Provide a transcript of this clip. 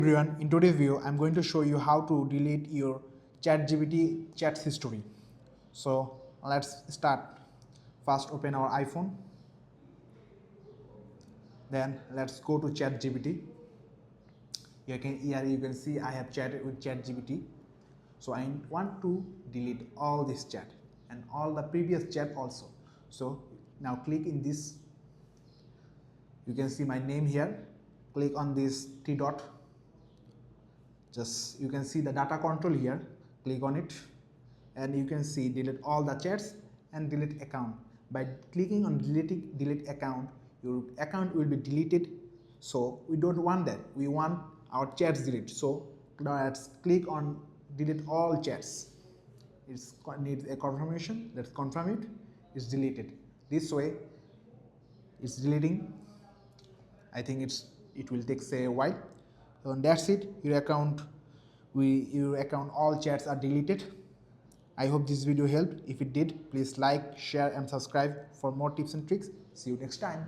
Everyone, in today's video I'm going to show you how to delete your ChatGPT chat history. So let's start. First open our iPhone, then let's go to ChatGPT. Here you can see I have chatted with ChatGPT. So I want to delete all this chat and all the previous chat also. So now click in this, you can see my name here. Click on this three dot. Just you can see the data control here. Click on it and you can see delete all the chats and delete account. By clicking on delete account, your account will be deleted. So we don't want that. We want our chats deleted. So now let's click on delete all chats. It needs a confirmation. Let's confirm it. It's deleted. This way it's deleting. I think it will take say a while. So that's it. Your account all chats are deleted. I hope this video helped. If it did, please like, share and subscribe for more tips and tricks. See you next time.